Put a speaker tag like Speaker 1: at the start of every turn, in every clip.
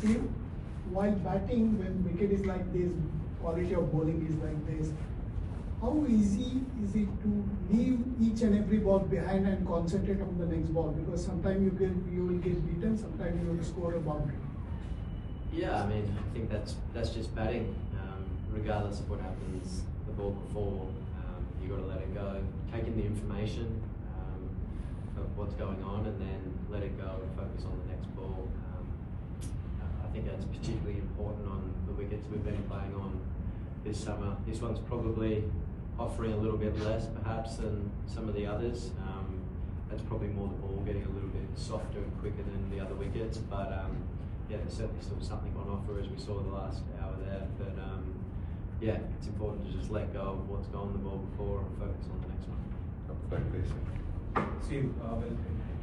Speaker 1: Steve, while batting, when wicket is like this, quality of bowling is like this, how easy is it to leave each and every ball behind and concentrate on the next ball? Because sometimes you will get beaten, sometimes you will score a boundary.
Speaker 2: Yeah, I mean, I think that's just batting. Regardless of what happens the ball before, you got to let it go. Take in the information of what's going on, and then let it go and focus on the next ball. I think that's particularly important on the wickets we've been playing on this summer. This one's probably offering a little bit less, perhaps, than some of the others. That's probably more the ball getting a little bit softer and quicker than the other wickets, but yeah, there's certainly still something on offer as we saw the last hour there. But yeah, it's important to just let go of what's gone the ball before and focus on the next one.
Speaker 3: Steve,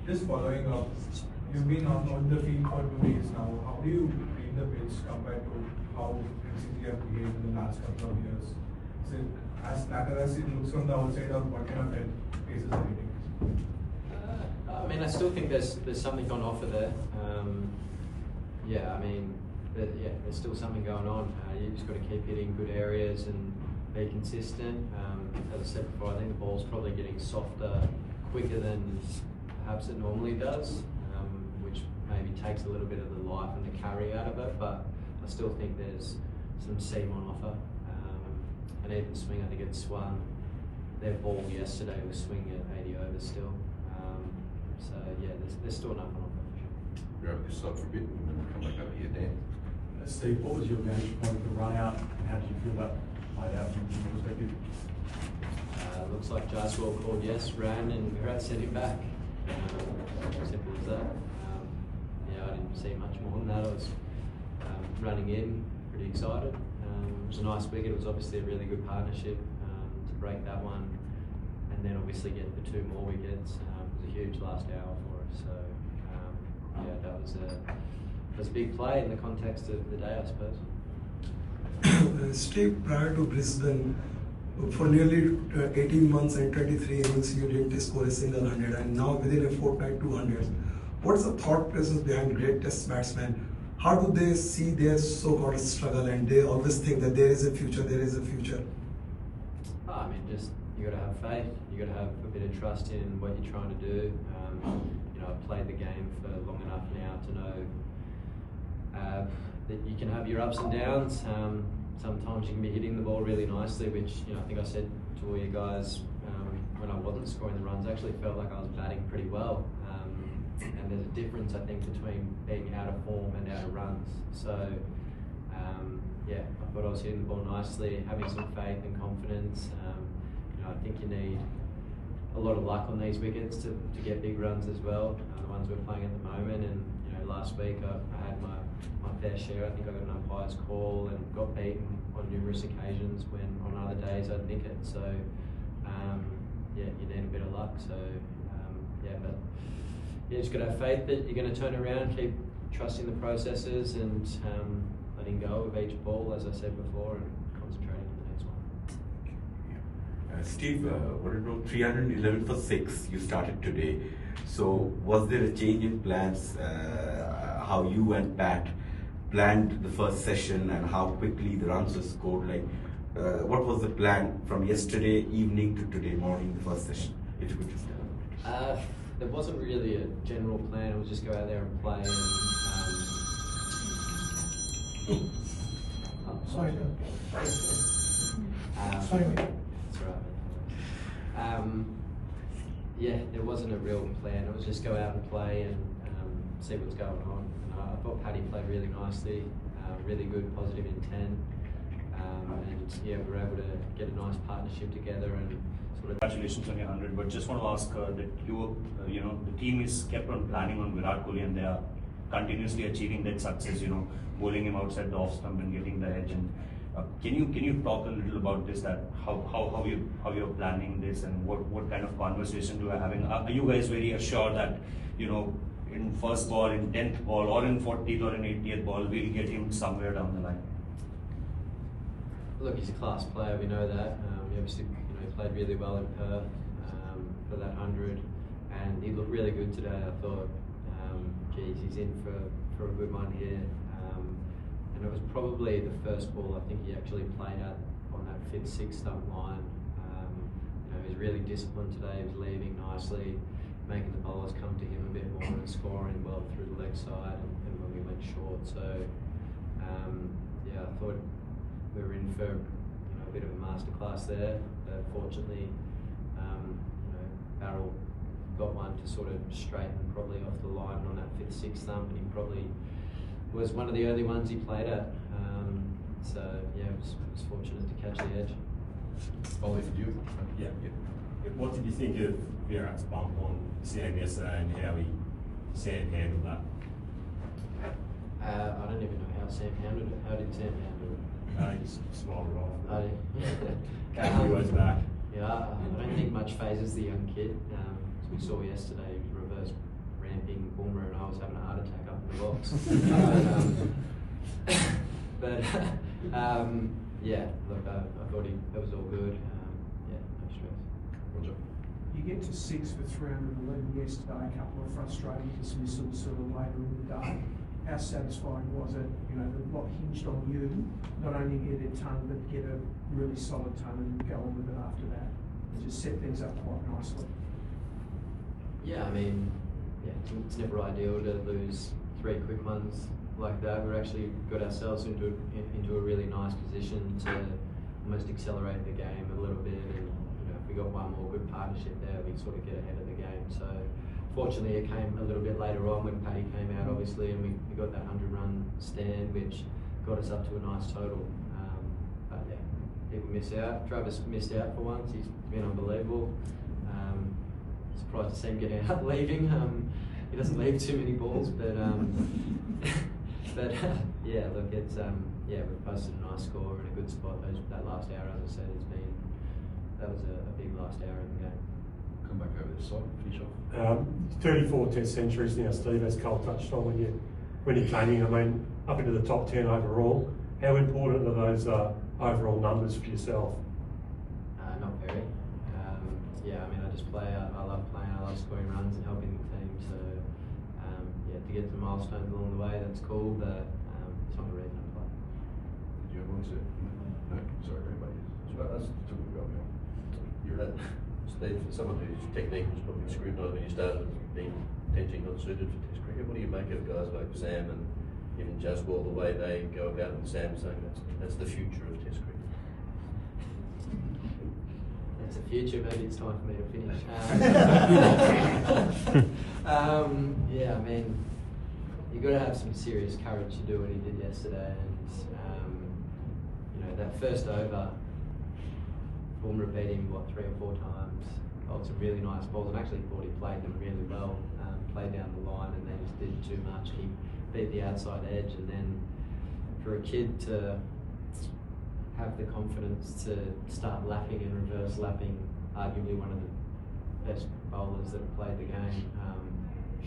Speaker 3: just following up, you've been on the field for 2 days now. How do you read the pitch compared to how recently you have behaved in the last couple of years? Is it as flatter as it looks from the outside, or what kind of paces are hitting?
Speaker 2: I mean, I still think there's something on offer there. Yeah, I mean, there's still something going on. You just got to keep hitting good areas and be consistent. As I said before, I think the ball's probably getting softer quicker than perhaps it normally does, which maybe takes a little bit of the life and the carry out of it, but I still think there's some seam on offer. And even swing, I think it swung. Their ball yesterday was swinging at 80 overs still. So yeah, there's still enough on offer for sure.
Speaker 4: You have yourself forbidden when you come back over here, Dan.
Speaker 5: Steve, what was your vantage point of the run out, and how did you feel that played out from your perspective?
Speaker 2: Looks like Jaswell called yes, ran, and Virat sent him back. Simple as that. Yeah, I didn't see much more than that. I was running in, pretty excited. It was a nice wicket. It was obviously a really good partnership to break that one, and then obviously get the 2 more wickets. It was a huge last hour for us. So yeah, that was a big play in the context of the day, I suppose.
Speaker 6: Steve, prior to Brisbane, for nearly 18 months and 23 innings, you didn't score a single 100, and now within a fortnight, 200. What's the thought process behind great test batsmen? How do they see their so-called struggle, and they always think that there is a future, there is a future?
Speaker 2: I mean, just you got to have faith. You got to have a bit of trust in what you're trying to do. You know, I've played the game for long enough now to know that you can have your ups and downs. Sometimes you can be hitting the ball really nicely, which I think I said to all you guys when I wasn't scoring the runs. I actually felt like I was batting pretty well. And there's a difference, I think, between being out of form and out of runs. So, yeah, I thought I was hitting the ball nicely, having some faith and confidence. I think you need a lot of luck on these wickets to get big runs as well. The ones we're playing at the moment, and last week I had my fair share. I think I got an umpire's call and got beaten on numerous occasions when on other days I'd nick it. So, yeah, you need a bit of luck. So, yeah, but you just got to have faith that you're going to turn around, keep trusting the processes, and letting go of each ball, as I said before, and concentrating on the next one.
Speaker 4: Steve, what about 311 for 6? You started today. So, was there a change in plans? How you and Pat planned the first session, and how quickly the runs were scored? Like, what was the plan from yesterday evening to today morning, the first session? If you could just tell me.
Speaker 2: There wasn't really a general plan. It was just go out there and play. And,
Speaker 1: Sorry.
Speaker 2: Sorry. That's right. Yeah, there wasn't a real plan. It was just go out and play and see what's going on. And I thought Paddy played really nicely, really good, positive intent. And yeah, we were able to get a nice partnership together and sort of.
Speaker 5: Congratulations on your 100, but just want to ask that the team is kept on planning on Virat Kohli, and they are continuously achieving that success. Bowling him outside the off stump and getting the edge. And can you talk a little about this? That how you're planning this, and what kind of conversation you are having? Are you guys very assured that in first ball, in 10th ball, or in 40th or in 80th ball, we'll get him somewhere down the line?
Speaker 2: Look, he's a class player. We know that. He obviously played really well in Perth for that 100, and he looked really good today. I thought, geez, he's in for a good one here. and it was probably the first ball I think he actually played at on that 5th, 6th stump line. You know, he was really disciplined today. He was leaving nicely, making the bowlers come to him a bit more and scoring well through the leg side and when we went short. So yeah, I thought we were in for a bit of a masterclass there. But fortunately, Barrel got one to sort of straighten probably off the line on that 5th, 6th thump, and he probably was one of the early ones he played at. So yeah, was fortunate to catch the edge.
Speaker 7: Ollie, for you?
Speaker 8: Yeah. What did you think of Virat's bump on Sam yesterday and how Sam handled that?
Speaker 2: I don't even know how Sam handled it. How did Sam handle it?
Speaker 8: He just smiled it off.
Speaker 2: I did.
Speaker 8: He was back.
Speaker 2: Yeah, I don't think much phases the young kid. As we saw yesterday, he was reverse ramping Boomer and I was having a heart attack up in the box. but yeah, look, I thought it was all good. Yeah, no stress.
Speaker 7: Roger.
Speaker 9: You get to 6 for 311 yesterday, a couple of frustrating dismissals sort of later in the day. How satisfying was it? You know, the lot hinged on you, not only get a ton, but get a really solid ton and go on with it after that. It just set things up quite nicely.
Speaker 2: Yeah, I mean, yeah, it's never ideal to lose 3 quick ones like that. We actually got ourselves into a really nice position to almost accelerate the game a little bit, and if we got one more good partnership there, we sort of get ahead of the game. So fortunately, it came a little bit later on when Paddy came out, obviously, and we got that 100-run stand, which got us up to a nice total. But yeah, people miss out. Travis missed out for once. He's been unbelievable. Surprised to see him getting out leaving. He doesn't leave too many balls, but yeah, look, it's yeah, we've posted a nice score and a good spot. That last hour, as I said, that was a big last hour in the game.
Speaker 7: Come back over this side, finish off.
Speaker 10: 34 Test centuries now, Steve, as Cole touched on when you came in. I mean, up into the top 10 overall. How important are those overall numbers for yourself?
Speaker 2: Not very. Yeah, I mean, I just play. I love playing. I love scoring runs and helping the team. So yeah, to get some milestones along the way, that's cool. But it's not the reason I play.
Speaker 7: Did you ever want to say? No, sorry, everybody. That's took a go now.
Speaker 11: Steve, some of whose technique was probably scrutinised when you started being potentially not suited for Test cricket. What do you make of guys like Sam and even Jaswal, the way they go about it, and Sam saying that's the future of Test cricket?
Speaker 2: That's the future. Maybe it's time for me to finish. Yeah, I mean, you've got to have some serious courage to do what he did yesterday, and that first over, Boomer beat him 3 or 4 times. Bowled some really nice balls, and actually thought he played them really well. Played down the line, and then just did too much. He beat the outside edge, and then for a kid to have the confidence to start lapping and reverse lapping, arguably one of the best bowlers that have played the game,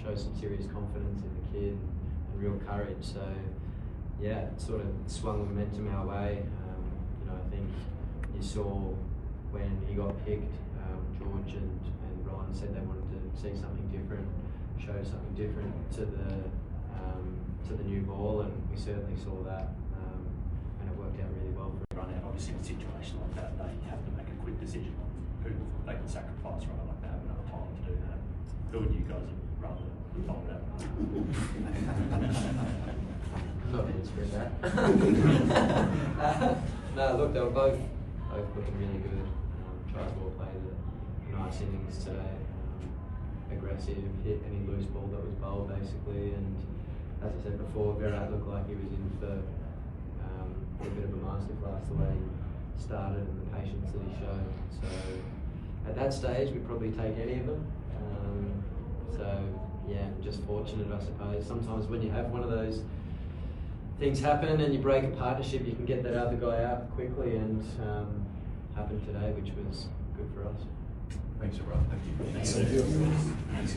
Speaker 2: shows some serious confidence in the kid and real courage. So yeah, it sort of swung momentum our way. I think you saw when he got picked, George and Ryan said they wanted to see something different, show something different to the new ball, and we certainly saw that, and it worked out really well for him.
Speaker 5: Run out, obviously, in a situation like that, they have to make a quick decision on who they can sacrifice, right? Like they have enough time to do that. Who would you guys have rather told that?
Speaker 2: Not answering that. No, look, they were both looking really good. Jaswal played a nice innings today. Aggressive, hit any loose ball that was bowled basically, and as I said before, Virat looked like he was in for a bit of a masterclass the way he started and the patience that he showed. So at that stage, we'd probably take any of them. So yeah, just fortunate, I suppose. Sometimes when you have one of those things happen and you break a partnership, you can get that other guy out quickly, and happened today, which was good for us.
Speaker 7: Thanks, everyone. Thank you.
Speaker 5: Thanks.